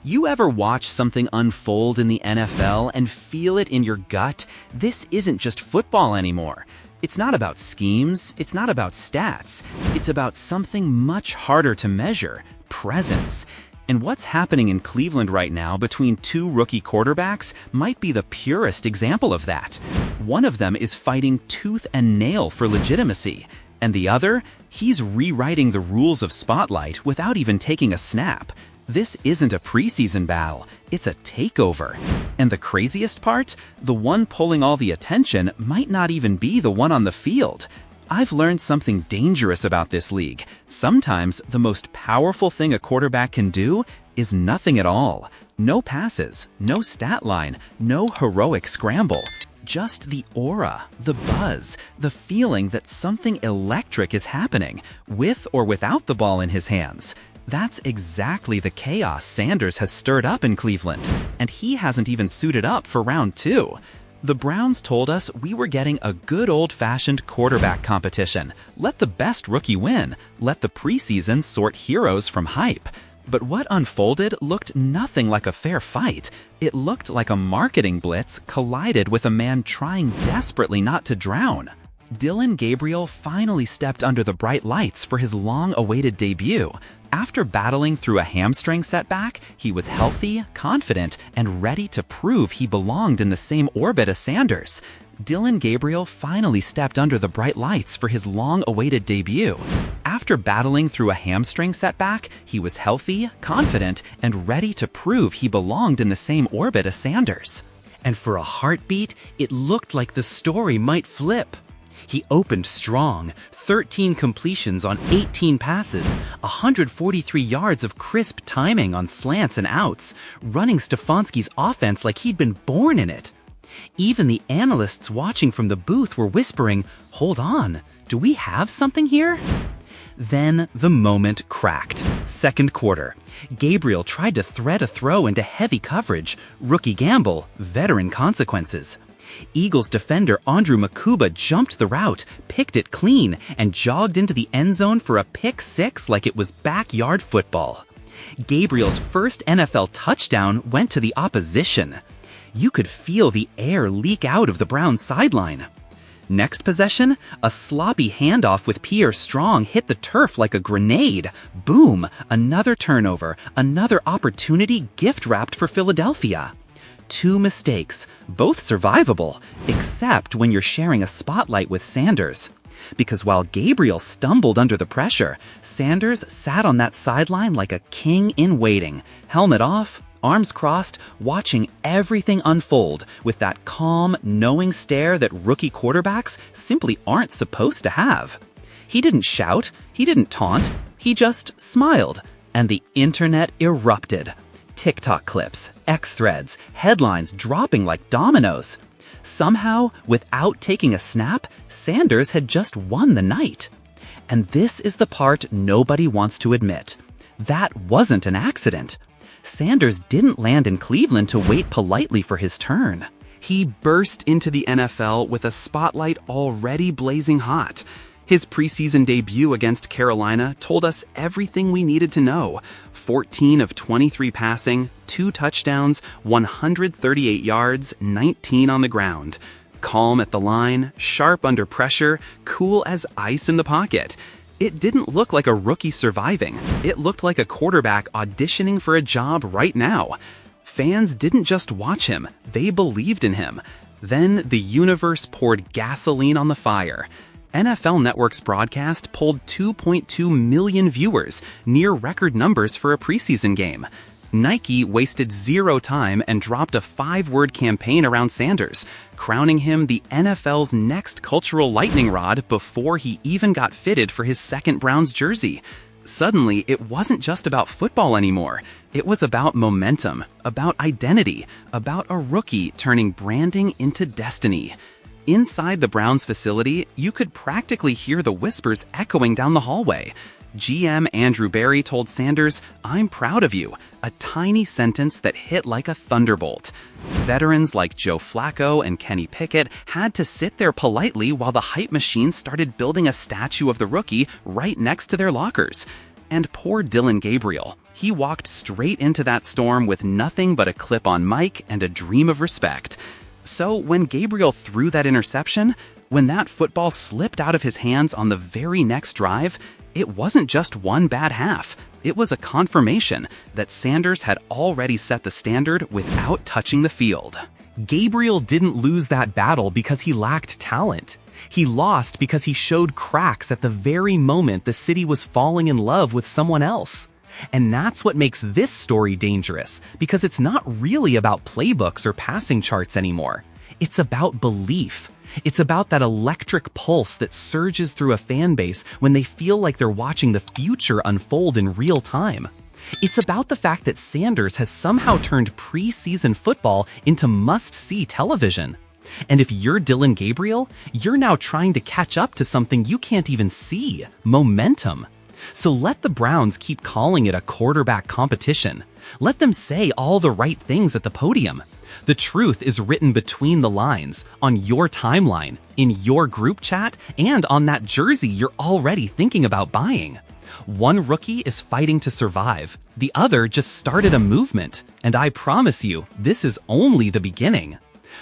You ever watch something unfold in the NFL and feel it in your gut? This isn't just football anymore. It's not about schemes, it's not about stats. It's about something much harder to measure: presence. And what's happening in Cleveland right now between two rookie quarterbacks might be the purest example of that. One of them is fighting tooth and nail for legitimacy, and the other, he's rewriting the rules of Spotlight without even taking a snap. This isn't a preseason battle, it's a takeover. And the craziest part? The one pulling all the attention might not even be the one on the field. I've learned something dangerous about this league. Sometimes the most powerful thing a quarterback can do is nothing at all. No passes, no stat line, no heroic scramble. Just the aura, the buzz, the feeling that something electric is happening, with or without the ball in his hands. That's exactly the chaos Sanders has stirred up in Cleveland, and he hasn't even suited up for round 2. The Browns told us we were getting a good old-fashioned quarterback competition. Let the best rookie win. Let the preseason sort heroes from hype. But what unfolded looked nothing like a fair fight. It looked like a marketing blitz collided with a man trying desperately not to drown. Dylan Gabriel finally stepped under the bright lights for his long-awaited debut. After battling through a hamstring setback, he was healthy, confident, and ready to prove he belonged in the same orbit as Sanders. Dylan Gabriel finally stepped under the bright lights for his long-awaited debut. After battling through a hamstring setback, he was healthy, confident, and ready to prove he belonged in the same orbit as Sanders. And for a heartbeat, it looked like the story might flip. He opened strong, 13 completions on 18 passes, 143 yards of crisp timing on slants and outs, running Stefanski's offense like he'd been born in it. Even the analysts watching from the booth were whispering, "Hold on, do we have something here?" Then the moment cracked. Second quarter. Gabriel tried to thread a throw into heavy coverage. Rookie gamble, veteran consequences. Eagles defender Andrew Makuba jumped the route, picked it clean, and jogged into the end zone for a pick six like it was backyard football. Gabriel's first NFL touchdown went to the opposition. You could feel the air leak out of the Browns sideline. Next possession, a sloppy handoff with Pierre Strong hit the turf like a grenade. Boom! Another turnover, another opportunity gift-wrapped for Philadelphia. 2 mistakes, both survivable, except when you're sharing a spotlight with Sanders. Because while Gabriel stumbled under the pressure, Sanders sat on that sideline like a king in waiting, helmet off, arms crossed, watching everything unfold with that calm, knowing stare that rookie quarterbacks simply aren't supposed to have. He didn't shout, he didn't taunt, he just smiled, and the internet erupted. TikTok clips, X threads, headlines dropping like dominoes. Somehow, without taking a snap, Sanders had just won the night. And this is the part nobody wants to admit. That wasn't an accident. Sanders didn't land in Cleveland to wait politely for his turn. He burst into the NFL with a spotlight already blazing hot. His preseason debut against Carolina told us everything we needed to know. 14 of 23 passing, 2 touchdowns, 138 yards, 19 on the ground. Calm at the line, sharp under pressure, cool as ice in the pocket. It didn't look like a rookie surviving. It looked like a quarterback auditioning for a job right now. Fans didn't just watch him, they believed in him. Then the universe poured gasoline on the fire. NFL Network's broadcast pulled 2.2 million viewers, near record numbers for a preseason game. Nike wasted 0 time and dropped a 5-word campaign around Sanders, crowning him the NFL's next cultural lightning rod before he even got fitted for his second Browns jersey. Suddenly, it wasn't just about football anymore. It was about momentum, about identity, about a rookie turning branding into destiny. Inside the Browns facility, you could practically hear the whispers echoing down the hallway. GM Andrew Berry told Sanders, "I'm proud of you," a tiny sentence that hit like a thunderbolt. Veterans like Joe Flacco and Kenny Pickett had to sit there politely while the hype machine started building a statue of the rookie right next to their lockers. And poor Dylan Gabriel. He walked straight into that storm with nothing but a clip-on mic and a dream of respect. So when Gabriel threw that interception, when that football slipped out of his hands on the very next drive, it wasn't just one bad half. It was a confirmation that Sanders had already set the standard without touching the field. Gabriel didn't lose that battle because he lacked talent. He lost because he showed cracks at the very moment the city was falling in love with someone else. And that's what makes this story dangerous, because it's not really about playbooks or passing charts anymore. It's about belief. It's about that electric pulse that surges through a fan base when they feel like they're watching the future unfold in real time. It's about the fact that Sanders has somehow turned preseason football into must-see television. And if you're Dylan Gabriel, you're now trying to catch up to something you can't even see: momentum. So let the Browns keep calling it a quarterback competition. Let them say all the right things at the podium. The truth is written between the lines, on your timeline, in your group chat, and on that jersey you're already thinking about buying. One rookie is fighting to survive. The other just started a movement. And I promise you, this is only the beginning.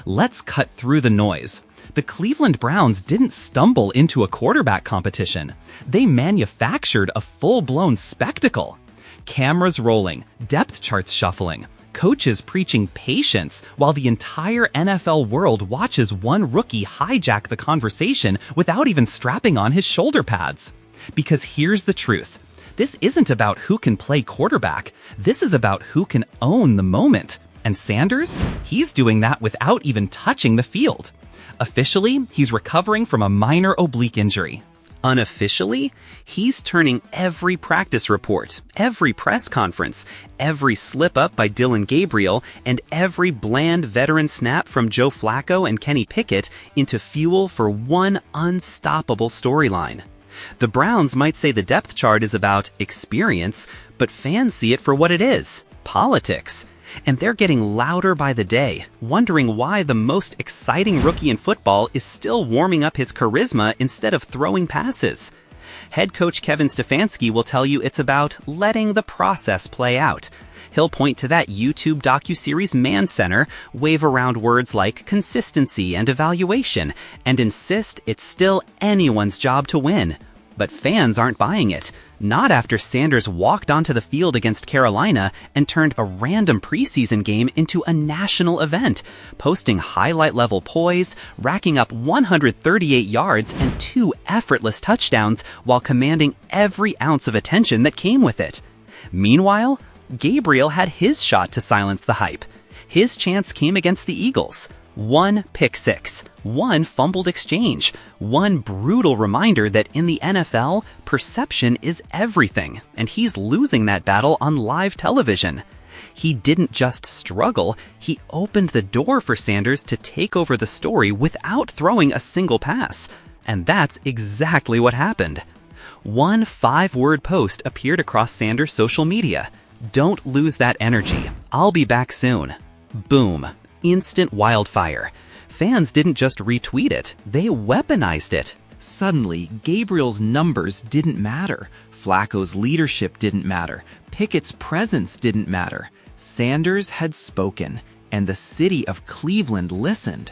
Let's cut through the noise. The Cleveland Browns didn't stumble into a quarterback competition. They manufactured a full-blown spectacle. Cameras rolling, depth charts shuffling, coaches preaching patience while the entire NFL world watches one rookie hijack the conversation without even strapping on his shoulder pads. Because here's the truth. This isn't about who can play quarterback. This is about who can own the moment. And Sanders? He's doing that without even touching the field. Officially, he's recovering from a minor oblique injury. Unofficially, he's turning every practice report, every press conference, every slip-up by Dylan Gabriel, and every bland veteran snap from Joe Flacco and Kenny Pickett into fuel for one unstoppable storyline. The Browns might say the depth chart is about experience, but fans see it for what it is: politics. And they're getting louder by the day, wondering why the most exciting rookie in football is still warming up his charisma instead of throwing passes. Head coach Kevin Stefanski will tell you it's about letting the process play out. He'll point to that YouTube docuseries Man Center, wave around words like consistency and evaluation, and insist it's still anyone's job to win. But fans aren't buying it. Not after Sanders walked onto the field against Carolina and turned a random preseason game into a national event, posting highlight-level poise, racking up 138 yards and 2 effortless touchdowns while commanding every ounce of attention that came with it. Meanwhile, Gabriel had his shot to silence the hype. His chance came against the Eagles. 1 pick six, 1 fumbled exchange, 1 brutal reminder that in the NFL, perception is everything, and he's losing that battle on live television. He didn't just struggle, he opened the door for Sanders to take over the story without throwing a single pass. And that's exactly what happened. One 5-word post appeared across Sanders' social media: "Don't lose that energy. I'll be back soon." Boom. Instant wildfire. Fans didn't just retweet it, they weaponized it. Suddenly, Gabriel's numbers didn't matter. Flacco's leadership didn't matter. Pickett's presence didn't matter. Sanders had spoken, and the city of Cleveland listened.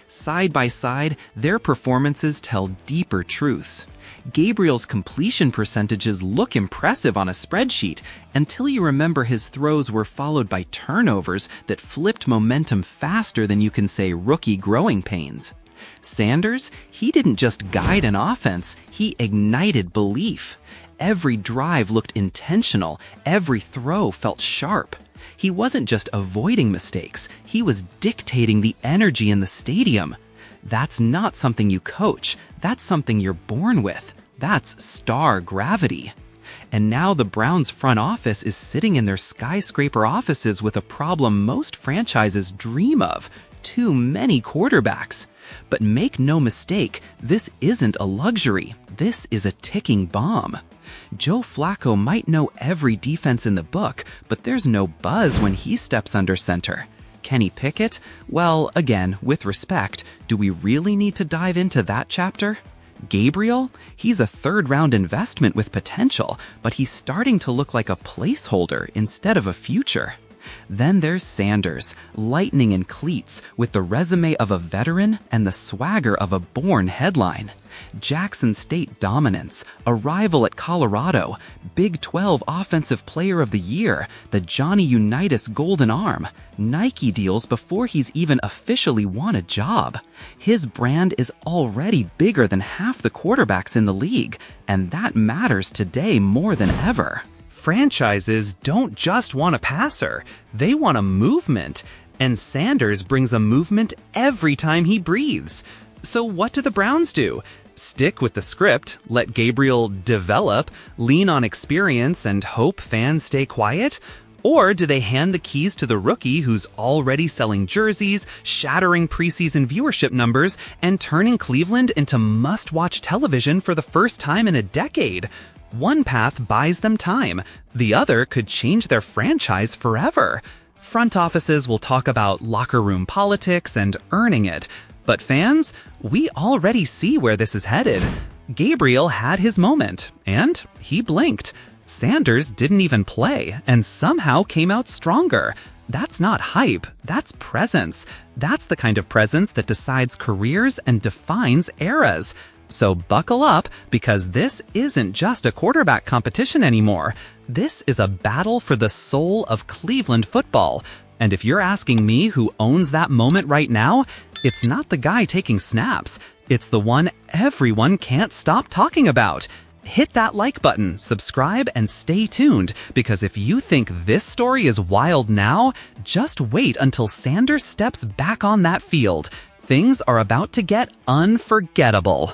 Side by side, their performances tell deeper truths. Gabriel's completion percentages look impressive on a spreadsheet until you remember his throws were followed by turnovers that flipped momentum faster than you can say rookie growing pains. Sanders, he didn't just guide an offense, he ignited belief. Every drive looked intentional, every throw felt sharp. He wasn't just avoiding mistakes, he was dictating the energy in the stadium. That's not something you coach, that's something you're born with. That's star gravity. And now the Browns front office is sitting in their skyscraper offices with a problem most franchises dream of: too many quarterbacks. But make no mistake, this isn't a luxury. This is a ticking bomb. Joe Flacco might know every defense in the book, but there's no buzz when he steps under center. Kenny Pickett? Well, again, with respect, do we really need to dive into that chapter? Gabriel? He's a third-round investment with potential, but he's starting to look like a placeholder instead of a future. Then there's Sanders, lightning in cleats, with the resume of a veteran and the swagger of a born headline. Jackson State dominance, arrival at Colorado, Big 12 Offensive Player of the Year, the Johnny Unitas Golden Arm, Nike deals before he's even officially won a job. His brand is already bigger than half the quarterbacks in the league, and that matters today more than ever. Franchises don't just want a passer, they want a movement, and Sanders brings a movement every time he breathes. So what do the Browns do? Stick with the script, let Gabriel develop, lean on experience, and hope fans stay quiet? Or do they hand the keys to the rookie who's already selling jerseys, shattering preseason viewership numbers, and turning Cleveland into must-watch television for the first time in a decade? One path buys them time, the other could change their franchise forever. Front offices will talk about locker room politics and earning it, but fans, we already see where this is headed. Gabriel had his moment, and he blinked. Sanders didn't even play, and somehow came out stronger. That's not hype, that's presence. That's the kind of presence that decides careers and defines eras. So buckle up, because this isn't just a quarterback competition anymore. This is a battle for the soul of Cleveland football. And if you're asking me who owns that moment right now, it's not the guy taking snaps. It's the one everyone can't stop talking about. Hit that like button, subscribe, and stay tuned, because if you think this story is wild now, just wait until Sanders steps back on that field. Things are about to get unforgettable.